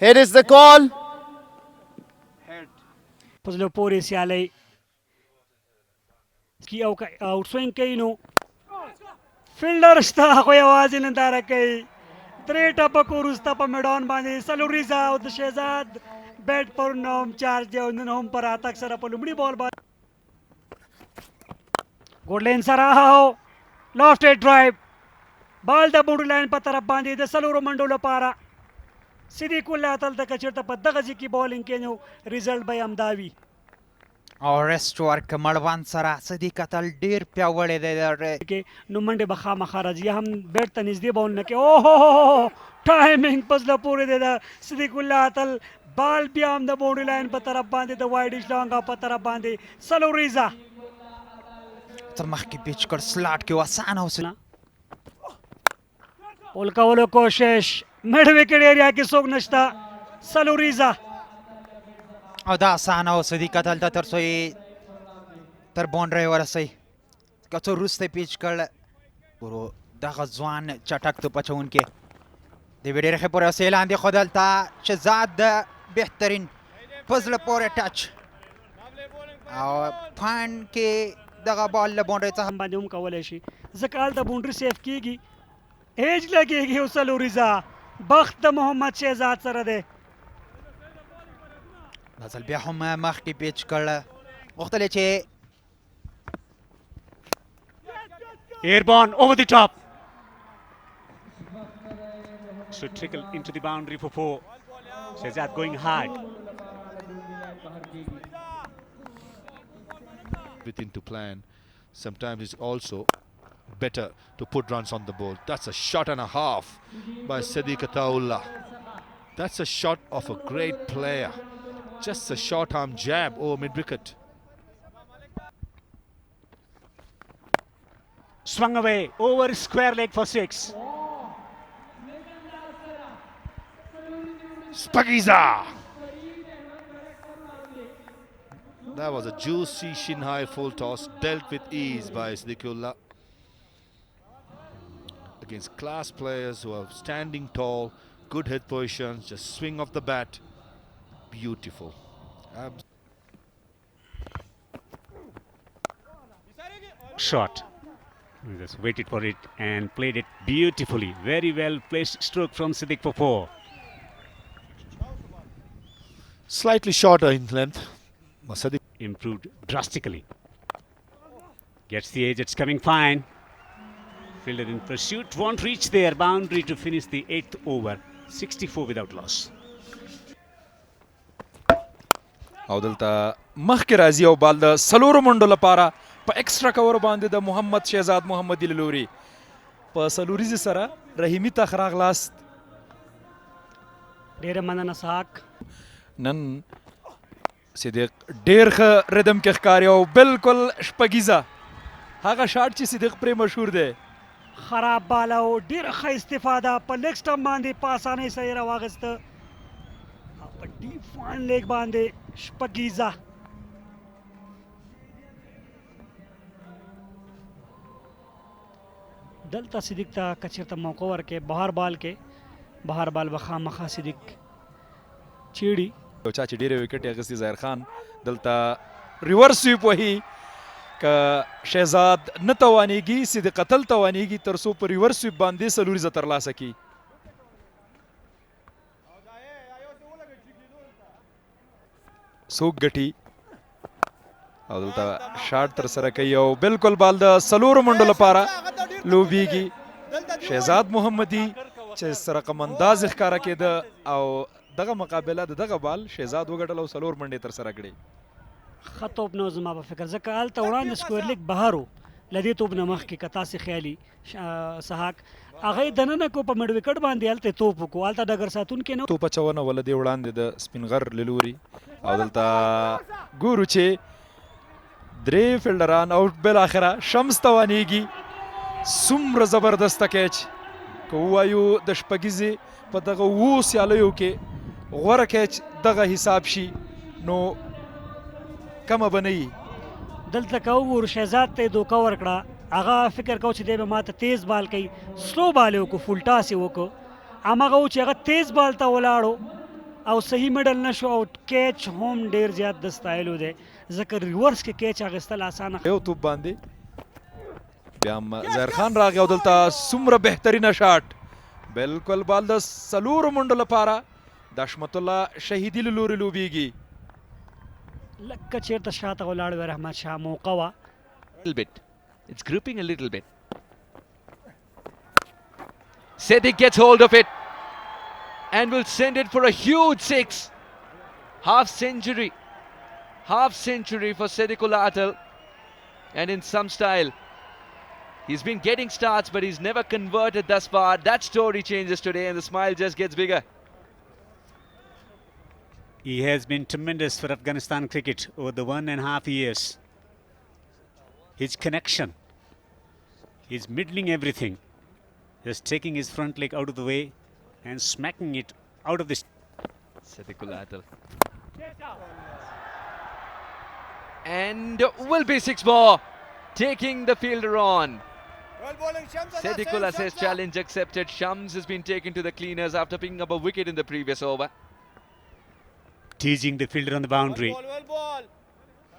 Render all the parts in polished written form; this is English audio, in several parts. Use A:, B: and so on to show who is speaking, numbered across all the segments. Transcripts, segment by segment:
A: Head is the call.
B: په زړه پورې سیالۍ کی او آوټ سوینګ کوي نو فیلډر شته هغه یوازې ننداره کوي درې ټپکو وروسته په میدان باندې سلوریزا او د شهزاد بیټ پر نوم چارج دی او نن هم پر اتک سره په لومړي بال باندې ګوډلین سره لافټ ډرایو بال د بوډ لاین په طرف باندې د سلورو منډو لپاره صدیق الله دلته که چېرته په دغه ځای کې بالینګ کوي نو ریزلټ به یې همدا وي
C: او ریسټ ورک مړوند سره صدیق اتل ډیر پیاوړی دی
B: نو منډې به خامخا راځي یا هم بیټ ته نږدې به ونه کوي اوهو ټایمینګ په زړه پورې دی د صدیق الله اتل بال بیا هم د باونډري لاین په طرف باندې د وایډ اشلانګا په طرف باندې سلوریزا
C: تر مخکې پیچ کړ سلاټ کې اسانه وسله
B: پول کولو کوشش مډ وکټ ایریا کې څوک نشته سلوریزا
C: او دا اسانه و صدیق اتل ته تر څو یې تر باونډرۍ ورسوي که څو وروسته پیچ کړ ورو دغه ځوان چټک توپ اچوونکی د یوې ډېرې ښې پورې وسیلې لاندې خو دلته شهزاد د بهترین په زړه پورې ټچ او پاینډ کې دغه بال له باونډرۍ څخه
B: باندې هم کولی شي ځکه هلته باونډري سیف کېږي ایج لګېږي او سلوریزا بخت د محمد شهزاد سره دی
C: دا ځل بیا هم مخکې پیچ کړ غوښتل یې چې
B: Airborne over the top. Should trickle into the boundary for 4. Shehzad going hard.
D: Everything to plan. Sometimes it's also better to put runs on the board. That's a shot and a half by Sadiq Ataullah. That's a shot of a great player. Just a short arm jab over mid wicket.
B: Swung away over square leg for 6.
D: Spagiza! That was a juicy shin high full toss, dealt with ease by Siddiqullah. Against class players who are standing tall, good head positions, just swing off the bat. Beautiful.
B: Shot. He just waited for it and played it beautifully. Very well placed stroke from Siddiq for 4.
D: Slightly shorter in length. Sadiq
B: Improved drastically. Gets the edge, it's coming fine. Fielder in pursuit, won't reach their boundary to finish the 8th over. 64 without loss.
E: او دلته مخکې راځي او بال د څلورو منډو لپاره په ایکسټرا کور باندې د محمد شهزاد محمدي له لوري په سلوریزې سره رحیمي ته ښه راغلاست
B: ډېره مننه ساک
E: نن صدیق ډېر ښه ردم کې ښکاري او بالکل شپږیزه هغه شاټ چې صدیق پرې مشهور دی
B: خراب بال او ډېره ښه استفاده په لیګ سټمپ باندې په اسانۍ سره یې راواخیسته په ډیپ فاین لیګ باندې شپږیزه دلته صدیق ته که چېرته موقع ورکړې بهر بال به خامخا صدیق چیړي
E: یو چا چې ډېرې وکټې اخیستي ظاهر خان دلته ریورس سویپ وهي که شهزاد نه توانېږي صدیق اتل توانېږي تر څو په ریورس سویپ باندې سلوریزه ترلاسه کړي څوک ګټي او دلته شاټ تر سره کوي او بالکل بال د څلورو منډو لپاره لوبیږي شهزاد محمدي چې رقم انداز ښکاره کېده او دغه مقابله د دغه بال شهزاد وګټل او څلور منډې تر سره کړې
B: ښه توپ نه و زما په فکر ځکه هلته وړاندې سکویر لیګ بهر و له دې توپ نه مخکې که تاسې خیالي سحاق هغه یې دننه کو په مډ وکټ باندې هلته یې توپ وکړو هلته ډګر ساتونکی نه
E: توپ اچونه وله دې وړاندې د سپین غر له لوري او دلته ګورو چې درې فیلډران او بالاخره شمس توانېږي څومره زبردسته کیچ که ووایو د شپږیزې په دغه 7 سیالیو کې غوره کیچ دغه حساب شي نو کمه به نه وي
B: دلته که وګورو شهزاد ته یې دوکه ورکړه هغه فکر کو چې دی به ماته تیز بال کوي سلو بال یې وکړو فول ټاس یې وکړو هماغه و چې هغه تیز بال ته ولاړو او صحیح میډل نشو او کیچ هم ډیر زیات د ستایلو دی ځکه ریورس کې کیچ اخیستل اسانه
E: یو توپ باندې بیا هم ظاهر خان راغی او دلته څومره بهترینه شاټ بالکل بال د څلورو منډو لپاره د حشمت الله شهیدي له لورې لوبیږي
B: لکه چېرته شاته ولاړ وی رحمت شاه موقع وه
F: little bit. It's gripping a little bit. Sadiq gets hold of it and will send it for a huge six. Half century. Half century for Sadiqullah Atal. And in some style. He's been getting starts, but he's never converted thus far. That story changes today and the smile just gets bigger.
G: He has been tremendous for Afghanistan cricket over the 1.5 years. His connection, his middling everything, just taking his front leg out of the way and smacking it out of this.
F: Sadiqullah Atal. And will be 6 more. Taking the fielder on. Sadiqullah says challenge accepted. Shams has been taken to the cleaners after picking up a wicket in the previous over.
G: Teasing the fielder on the boundary.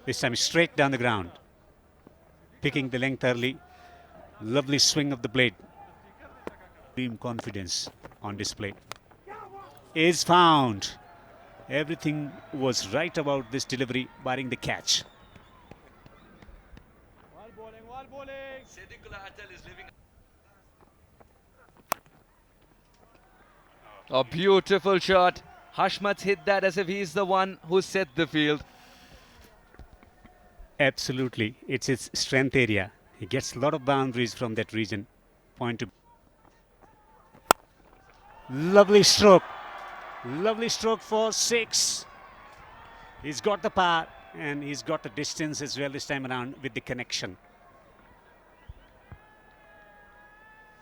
G: This time straight down the ground. Picking the length early. Lovely swing of the blade. Supreme confidence on display. Is found. Everything was right about this delivery, barring the catch.
F: Sadiqullah Atal is living. A beautiful shot. Hashmat's hit that as if he's the one who set the field.
G: Absolutely. It's his strength area. He gets a lot of boundaries from that region. Point to. Lovely stroke. Lovely stroke for 6. He's got the power and he's got the distance as well this time around with the connection.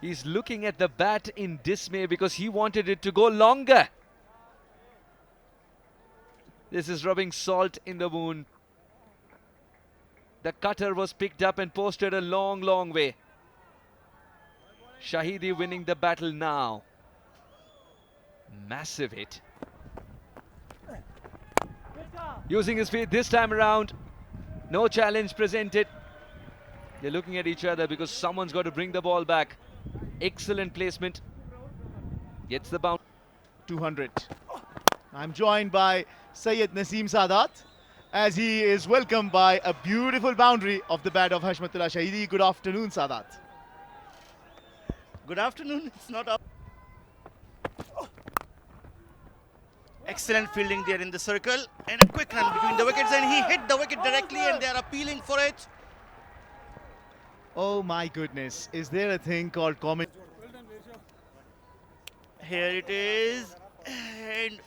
F: He's looking at the bat in dismay because he wanted it to go longer. This is rubbing salt in the wound. The cutter was picked up and posted a long, long way. Shahidi winning the battle now. Massive hit. Using his feet this time around. No challenge presented. They're looking at each other because someone's got to bring the ball back. Excellent placement. Gets the bounce.
A: 200. I'm joined by Syed Naseem Sadat as he is welcomed by a beautiful boundary of the bat of Hashmatullah Shahidi. Good afternoon, Sadat.
H: Good afternoon. It's not up. Excellent fielding there in the circle and a quick run between the wickets, and he hit the wicket directly and they are appealing for it.
A: Oh my goodness. Is there a thing called comment?
H: Here it is, and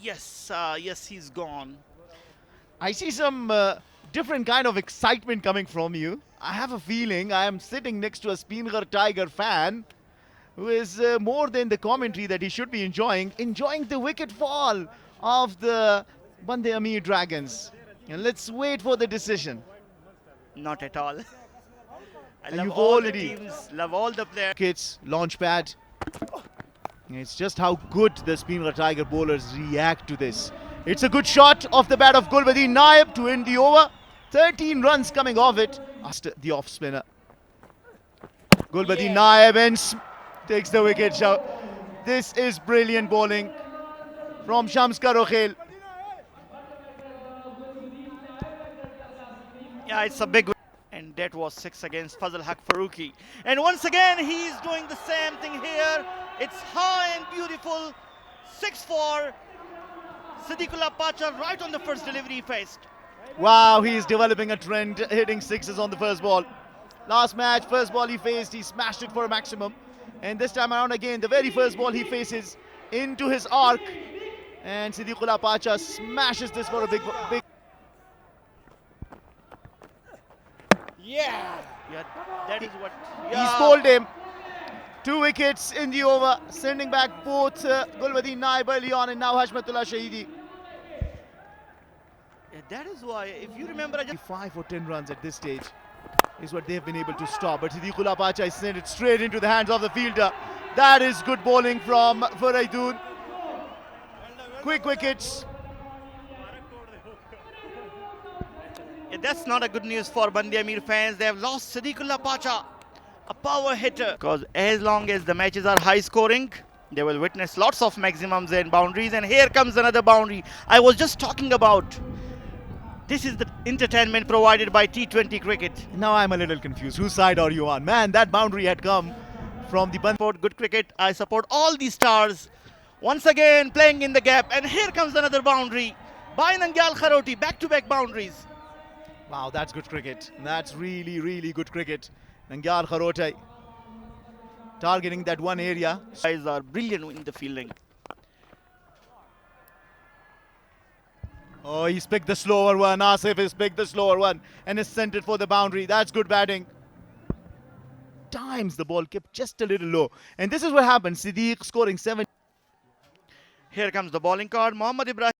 H: yes, yes, he's gone.
A: I see some different kind of excitement coming from you. I have a feeling I am sitting next to a Spingar Tiger fan who is more than the commentary that he should be enjoying the wicket fall of the Bande Amir Dragons. And let's wait for the decision.
H: Not at all. I
A: And
H: love
A: you've
H: all
A: already-
H: the teams, love all the players.
A: Wickets, launch pad. It's just how good the Spingar Tiger bowlers react to this. It's a good shot off the bat of Gulbadin Naib to end the over. 13 runs coming off it. After the off spinner. Gulbadin Naib and takes the wicket. This is brilliant bowling from Shams Karokhel.
H: Yeah, it's a big win. And that was 6 against Fazal Haq Farooqi. And once again, he's doing the same thing here. It's high and beautiful. 6 for Sadiqullah Pacha right on the first delivery he faced.
A: Wow, he's developing a trend, hitting sixes on the first ball. Last match, first ball he faced, he smashed it for a maximum. And this time around again, the very first ball he faces into his arc. And Sadiqullah Pacha smashes this for a big.
H: Yeah, that is what.
A: He's bowled him. 2 wickets in the over, sending back both Gulbadin Naib early on and now Hashmatullah Shahidi.
H: Yeah, that is why, if you remember,
A: 5 or 10 runs at this stage. is what they've been able to stop. But Siddiqullah Pacha is sent it straight into the hands of the fielder. That is good bowling from Faraidun. Quick wickets.
H: Yeah, that's not a good news for Bandi Amir fans. They have lost Siddiqullah Pacha, a power hitter. Because as long as the matches are high scoring, they will witness lots of maximums and boundaries. And here comes another boundary I was just talking about. This is the entertainment provided by T20 cricket.
A: Now I'm a little confused. Whose side are you on? Man, that boundary had come from the Band.
H: Support good cricket. I support all the stars. Once again playing in the gap. And here comes another boundary by Nangyal Kharoti. Back-to-back boundaries.
A: Wow, that's good cricket. That's really, really good cricket. Nangyal Kharotai targeting that one area.
H: Guys are brilliant in the fielding.
A: Oh, he's picked the slower one. Asif has picked the slower one and is sent it for the boundary. That's good batting. Times the ball kept just a little low. And this is what happened. Siddiq scoring 7.
H: Here comes the bowling card. Mohammad Ibrahim.